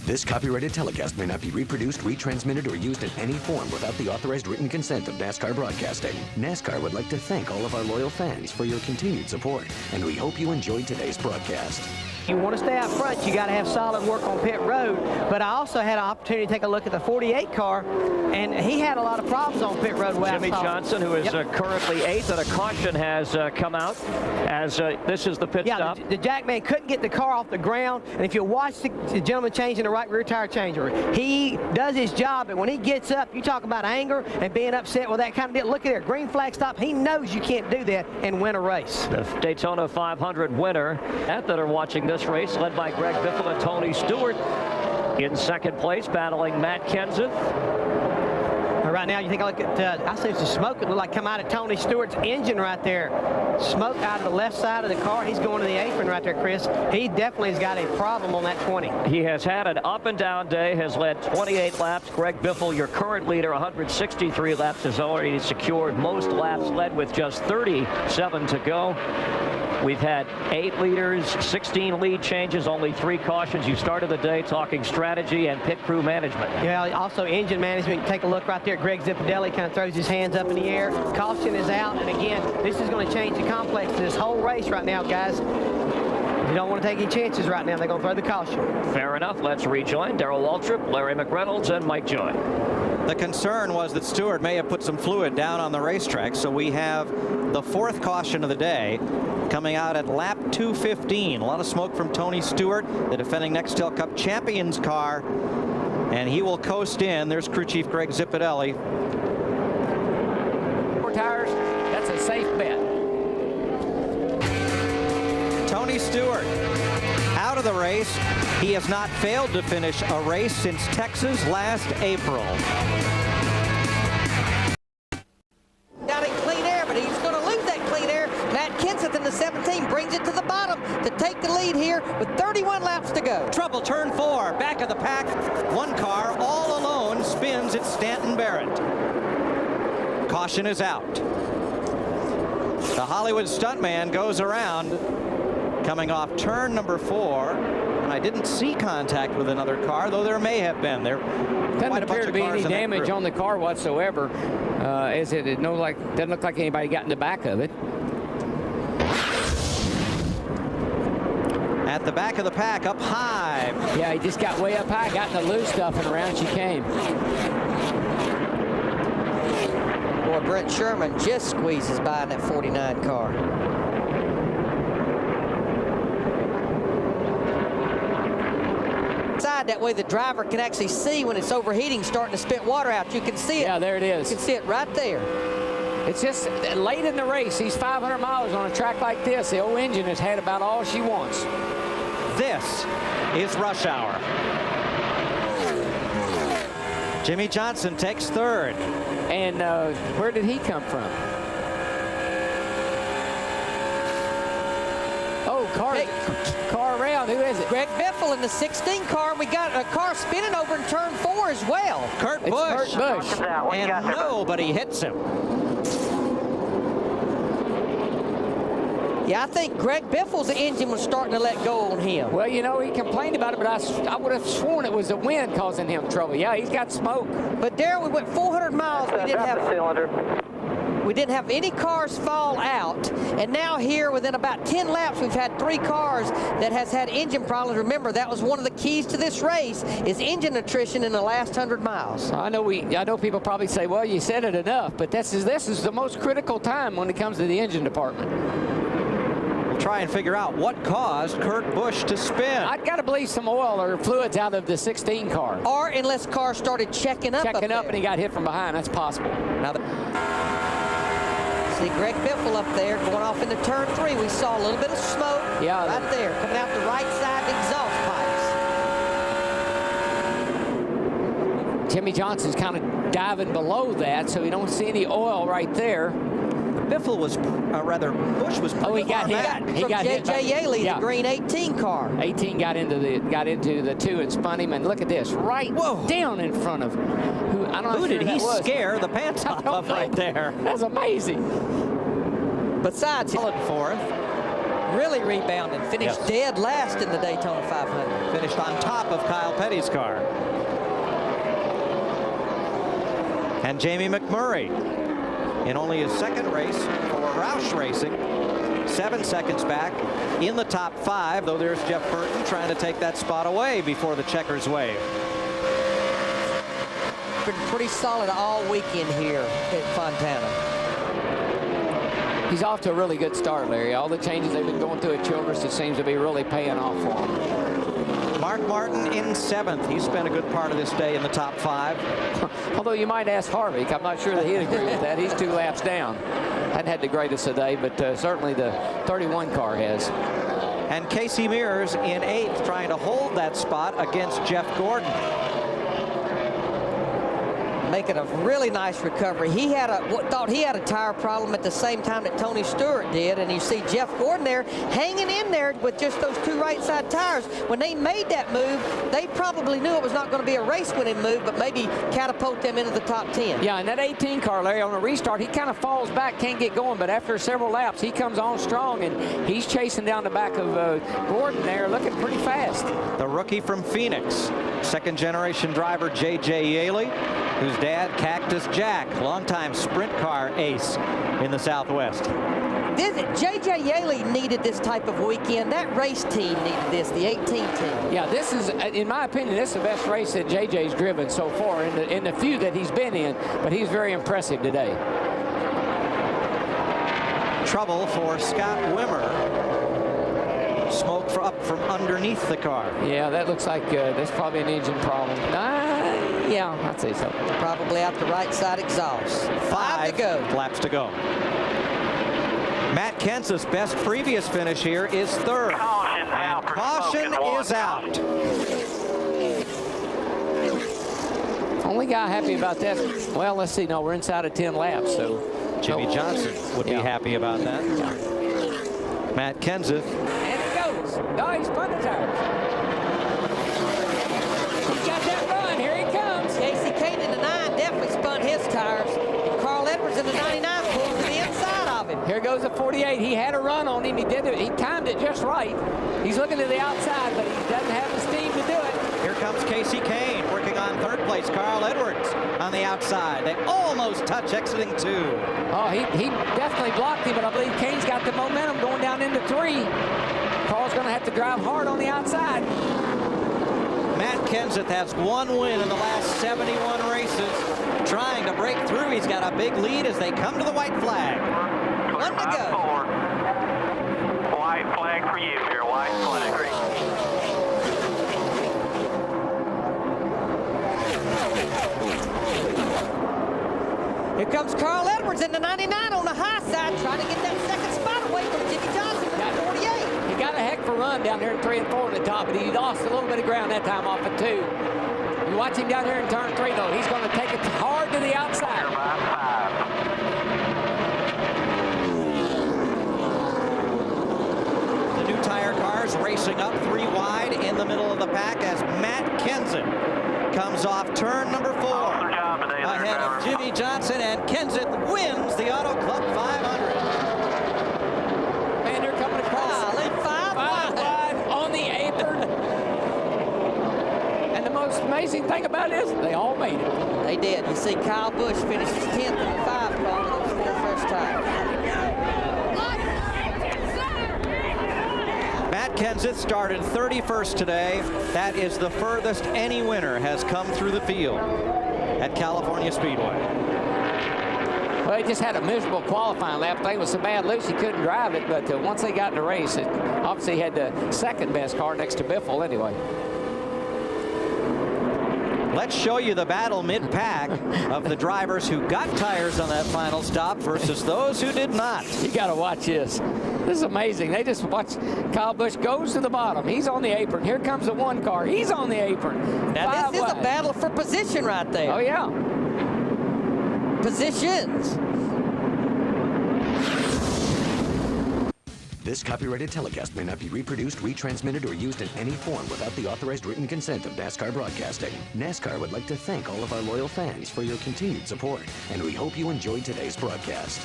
This copyrighted telecast may not be reproduced, retransmitted, or used in any form without the authorized written consent of NASCAR Broadcasting. NASCAR would like to thank all of our loyal fans for your continued support, and we hope you enjoyed today's broadcast. You want to stay out front, you got to have solid work on pit road. But I also had an opportunity to take a look at the 48 car, and he had a lot of problems on pit road. Jimmy Johnson, who is currently 8th, and a caution has come out as this is the pit stop. The Jackman couldn't get the car off the ground, and if you watch the gentleman changing the right rear tire changer, he does his job, and when he gets up, you talk about anger and being upset with that kind of deal. Look at there, green flag stop. He knows you can't do that and win a race. The Daytona 500 winner that are watching this race, led by Greg Biffle and Tony Stewart. In second place, battling Matt Kenseth. Right now, you take a look at, I see some smoke. It looked like come out of Tony Stewart's engine right there. Smoke out of the left side of the car. He's going to the apron right there, Chris. He definitely has got a problem on that 20. He has had an up and down day, has led 28 laps. Greg Biffle, your current leader, 163 laps, has already secured most laps, led with just 37 to go. We've had 8 leaders, 16 lead changes, only 3 cautions. You started the day talking strategy and pit crew management. Yeah, also engine management. Take a look right there. Greg Zipadelli kind of throws his hands up in the air. Caution is out, and again, this is going to change the complex of this whole race right now, guys. You don't want to take any chances right now. They're going to throw the caution. Fair enough. Let's rejoin Darrell Waltrip, Larry McReynolds, and Mike Joy. The concern was that Stewart may have put some fluid down on the racetrack, so we have the 4th caution of the day coming out at lap 215. A lot of smoke from Tony Stewart, the defending Nextel Cup Champions car, and he will coast in. There's crew chief Greg Zipadelli. 4 tires, that's a safe bet. Tony Stewart out of the race. He has not failed to finish a race since Texas last April. Got it clean air, but he's going to lose that clean air. Matt Kenseth in the 17 brings it to the bottom to take the lead here with 31 laps to go. Trouble, turn 4, back of the pack. One car all alone spins at Stanton Barrett. Caution is out. The Hollywood stuntman goes around, coming off turn number 4, and I didn't see contact with another car, though there may have been. There doesn't appear to be any damage on the car whatsoever. It doesn't look like anybody got in the back of it. At the back of the pack, up high. Yeah, he just got way up high, got in the loose stuff, and around she came. Boy, Brent Sherman just squeezes by in that 49 car. That way the driver can actually see when it's overheating, starting to spit water out. You can see it. Yeah, there it is. You can see it right there. It's just late in the race. He's 500 miles on a track like this. The old engine has had about all she wants. This is rush hour. Jimmy Johnson takes 3rd. And where did he come from? Oh, car around. Who is it? Greg Biffle in the 16 car. And we got a car spinning over in turn 4 as well. Kurt It's Busch. Kurt Busch. And nobody hits him. Yeah, I think Greg Biffle's engine was starting to let go on him. Well, you know, he complained about it, but I would have sworn it was the wind causing him trouble. Yeah, he's got smoke. But Darrell, we went 400 miles. We didn't have any cars fall out, and now here within about 10 laps we've had 3 cars that has had engine problems. Remember, that was one of the keys to this race is engine attrition in the last 100 miles. I know people probably say, well, you said it enough, but this is the most critical time when it comes to the engine department. We'll try and figure out what caused Kurt Busch to spin. I've got to believe some oil or fluids out of the 16 car. Or unless cars started checking up and he got hit from behind. That's possible. Now see Greg Biffle up there going off into turn 3. We saw a little bit of smoke right there coming out the right side exhaust pipes. Jimmy Johnson's kind of diving below that, so you don't see any oil right there. Biffle was, Busch was pretty he got hit. He got hit. J.J. Yaley, the green 18 car. 18 got into the 2 and spun him, and look at this, right down in front of who did he scare the pants off of right there? That's amazing. Besides, solid 4th. really rebounded. Finished dead last in the Daytona 500. Finished on top of Kyle Petty's car. And Jamie McMurray in only his second race for Roush Racing. 7 seconds back in the top 5, though there's Jeff Burton trying to take that spot away before the checkers wave. Been pretty solid all weekend here at Fontana. He's off to a really good start, Larry. All the changes they've been going through at Childress, it seems to be really paying off for him. Mark Martin in 7th. He spent a good part of this day in the top 5. Although you might ask Harvick, I'm not sure that he'd agree with that. He's 2 laps down. Hadn't had the greatest of day, but certainly the 31 car has. And Casey Mears in 8th, trying to hold that spot against Jeff Gordon. Making a really nice recovery. He had thought he had a tire problem at the same time that Tony Stewart did, and you see Jeff Gordon there hanging in there with just those 2 right side tires. When they made that move, they probably knew it was not going to be a race-winning move, but maybe catapult them into the top 10. Yeah, and that 18 car, Larry, on a restart, he kind of falls back, can't get going, but after several laps, he comes on strong, and he's chasing down the back of Gordon there, looking pretty fast. The rookie from Phoenix, second-generation driver J.J. Yaley, whose dad, Cactus Jack, longtime sprint car ace in the Southwest. J.J. Yaley needed this type of weekend. That race team needed this, the 18 team. Yeah, this is, in my opinion, this is the best race that J.J.'s driven so far in the few that he's been in, but he's very impressive today. Trouble for Scott Wimmer. Smoke up from underneath the car. Yeah, that looks like that's probably an engine problem. Yeah, I'd say so. Probably out the right side exhaust. 5 to go. Laps to go. Matt Kenseth's best previous finish here is 3rd. And caution is out. Only guy happy about that. Well, let's see. No, we're inside of 10 laps, so Jimmy Johnson would be happy about that. Matt Kenseth. And it goes. No, he's spun the tires. He's got that run. Here he comes. Casey Kane in the 9 definitely spun his tires. Carl Edwards in the 99 pulled to the inside of him. Here goes the 48. He had a run on him. He did it. He timed it just right. He's looking to the outside, but he doesn't have the steam to do it. Here comes Casey Kane working on 3rd place. Carl Edwards on the outside. They almost touch exiting 2. Oh, he definitely blocked him, but I believe Kane's got the momentum going down into 3. Carl's going to have to drive hard on the outside. Matt Kenseth has 1 win in the last 71 races. Trying to break through. He's got a big lead as they come to the white flag. 1 to go. White flag for you here. White flag. Here comes Carl Edwards in the 99 on the high side, trying to get that 2nd spot away from Jimmy Johnson in the 48. He got a heck of a run down there in 3 and 4 at the top, but he lost a little bit of ground that time off of 2. You watch him down here in turn 3, though. He's going to take it hard to the outside. The new tire cars racing up 3 wide in the middle of the pack as Matt Kenseth comes off turn number 4. Ahead of Jimmy Johnson, and Kenseth wins the Auto Club 500. And they're coming across. 5 wide on the apron. And the most amazing thing about it is they all made it. They did. You see Kyle Busch finishes 10th in the 5 car with those 4 first tires. Matt Kenseth started 31st today. That is the furthest any winner has come through the field at California Speedway. Well, he just had a miserable qualifying lap. Thing was so bad loose he couldn't drive it, but once they got in the race, it obviously had the 2nd best car next to Biffle anyway. Let's show you the battle mid-pack of the drivers who got tires on that final stop versus those who did not. You got to watch this. This is amazing. They just watch. Kyle Busch goes to the bottom. He's on the apron. Here comes the 1 car. He's on the apron. Now this is a battle for position right there. Oh, yeah. Positions. This copyrighted telecast may not be reproduced, retransmitted, or used in any form without the authorized written consent of NASCAR Broadcasting. NASCAR would like to thank all of our loyal fans for your continued support, and we hope you enjoyed today's broadcast.